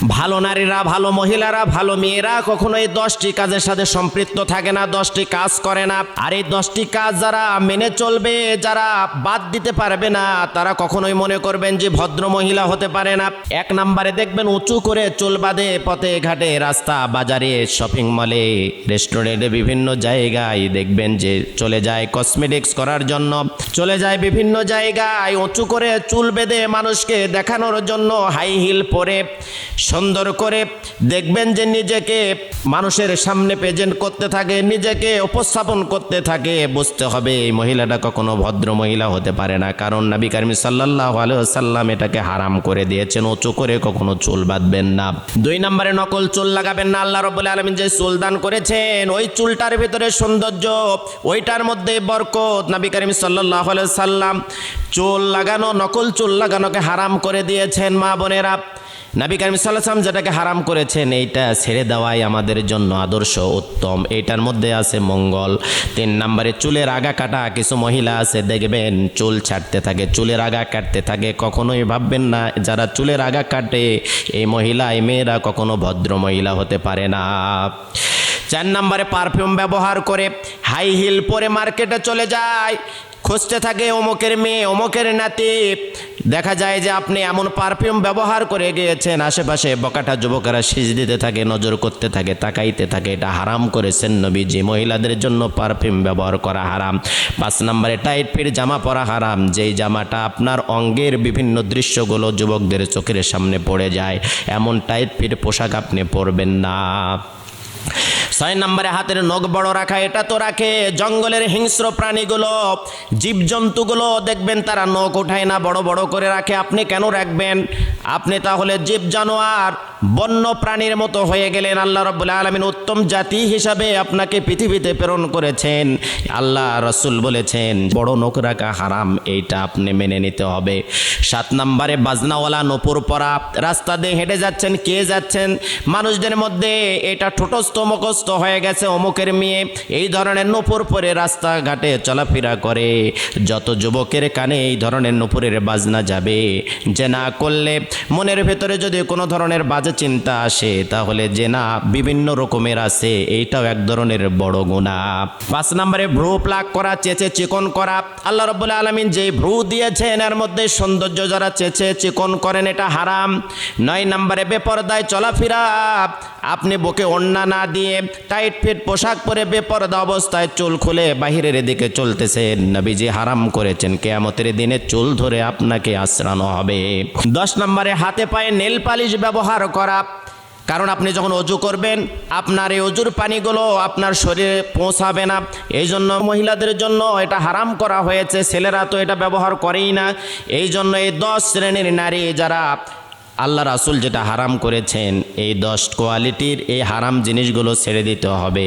ভালো নারীরা, ভালো মহিলারা, ভালো মেয়েরা কখনো এই 10টি কাজের সাথে সম্পৃক্ত থাকে না, 10টি কাজ করে না। আর এই 10টি কাজ যারা মেনে চলবে, যারা বাদ দিতে পারবে না, তারা কখনোই মনে করবেন যে ভদ্র মহিলা হতে পারে না। 1 নম্বরে দেখবেন উঁচু করে চুল বাঁধে পথে ঘাটে, রাস্তা বাজারে, শপিং মলে, রেস্টুরেন্টে, বিভিন্ন জায়গায় দেখবেন যে চলে যায় কসমেটিক্স করার জন্য, চলে যায় বিভিন্ন জায়গায় উঁচু করে চুল বেঁধে মানুষকে দেখানোর জন্য হাই হিল পরে সুন্দর করে দেখবেন যে নিজেকে মানুষের সামনে প্রেজেন্ট করতে থাকে, নিজেকে উপস্থাপন করতে থাকে। বুঝতে হবে এই মহিলাটা কখনো ভদ্র মহিলা হতে পারে না, কারণ নবী করিম সাল্লাল্লাহু আলাইহি ওয়াসাল্লাম এটাকে হারাম করে দিয়েছেন। উঁচু করে কখনো চুল বাঁধবেন না। 2 নম্বরে নকল চুল লাগাবেন না। আল্লাহ রাব্বুল আলামিন যে চুল দান করেছেন, ওই চুলটার ভিতরে সৌন্দর্য, ওইটার মধ্যে বরকত। নবী করিম সাল্লাল্লাহু আলাইহি ওয়াসাল্লাম চুল লাগানো, নকল চুল লাগানোকে হারাম করে দিয়েছেন। মা বোনেরা, নবী করিম সাল্লাল্লাহু আলাইহি ওয়াসাল্লাম যেটাকে হারাম করেছেন, এইটা ছেড়ে দেওয়াই আমাদের জন্য আদর্শ, উত্তম। এইটার মধ্যে আছে মঙ্গল। 3 নম্বরে চুলের আগা কাটা। কিছু মহিলা আছে দেখবেন চুল ছাড়তে থাকে, চুলের আগা কাটতে থাকে। কখনোই ভাববেন না যারা চুলের আগা কাটে এই মহিলা, এই মেয়েরা কখনো ভদ্র মহিলা হতে পারে না। 4 নম্বরে পারফিউম ব্যবহার করে হাই হিল পরে মার্কেটে চলে যায়, খুঁজতে থাকে অমুকের মেয়ে, অমুকের নাতি। দেখা যায় যে আপনি এমন পারফিউম ব্যবহার করে গিয়েছেন, আশেপাশে বকাটা যুবকেরা সিজ দিতে থাকে, নজর করতে থাকে, তাকাইতে থাকে। এটা হারাম করেছেন নবীজি। মহিলাদের জন্য পারফিউম ব্যবহার করা হারাম। 5 নম্বরে টাইট ফিট জামা পরা হারাম। যেই জামাটা আপনার অঙ্গের বিভিন্ন দৃশ্যগুলো যুবকদের চোখের সামনে পড়ে যায়, এমন টাইট ফিট পোশাক আপনি পরবেন না। 6 নম্বরে হাতের নখ বড় রাখা। এটা তো রাখে জঙ্গলের হিংস্র প্রাণীগুলো, জীবজন্তুগুলো দেখবেন তারা নখ উঠায় না, বড় বড় করে রাখে। আপনি কেন রাখবেন? আপনি তাহলে জীব জানোয়ার, বন্য প্রাণীর মতো হয়ে গেলেন। আল্লাহ রাব্বুল আলামিন উত্তম জাতি হিসাবে আপনাকে পৃথিবীতে প্রেরণ করেছেন। আল্লাহ রাসূল বলেছেন বড় নখ রাখা হারাম, এইটা আপনি মেনে নিতে হবে। 7 নম্বরে বাজনাওয়ালা নূপুর পরা। রাস্তা দিয়ে হেঁটে যাচ্ছেন, কে যাচ্ছেন, মানুষদের মধ্যে এটা ঠোঁটস্থ মুখস্থ হয়ে গেছে অমুকের মেয়ে, এই ধরনের নূপুর পরে রাস্তাঘাটে চলাফেরা করে। যত যুবকের কানে এই ধরনের নূপুরের বাজনা যাবে, যে না করলে মনের ভেতরে যদি কোনো ধরনের বাজে চিন্তা আসে, তাহলে যে না বিভিন্ন রকমের আছে, এইটাও এক ধরনের বড় গুনাহ। 5 নম্বরে ভ্রু প্লাক করা, চেঁচে চিকন করা। আল্লাহ রাব্বুল আলামিন যে ভ্রু দিয়েছেন এর মধ্যে সৌন্দর্য যারা চেঁচে চিকন করেন, এটা হারাম। 9 নম্বরে বেপরদায় চলাফেরা। আপনি বুকে ওড়না না দিয়ে টাইট ফিট পোশাক পরে বেপরদা অবস্থায় চুল খুলে বাহিরের দিকে চলতেছেন, নবীজি হারাম করেছেন। কিয়ামতের দিনে চুল ধরে আপনাকে আশ্রানো হবে। 10 নম্বরে হাতে পায়ে নেল পালিশ ব্যবহার করা। কারণ আপনি যখন অজু করবেন, আপনার এই অজুর পানিগুলো আপনার শরীরে পৌঁছাবে না, এই জন্য মহিলাদের জন্য এটা হারাম করা হয়েছে। ছেলেরা তো এটা ব্যবহার করেই না। এই জন্য এই 10 শ্রেণীর নারী যারা আল্লাহ রাসূল যেটা হারাম করেছেন, এই 10 কোয়ালিটির এই হারাম জিনিসগুলো ছেড়ে দিতে হবে।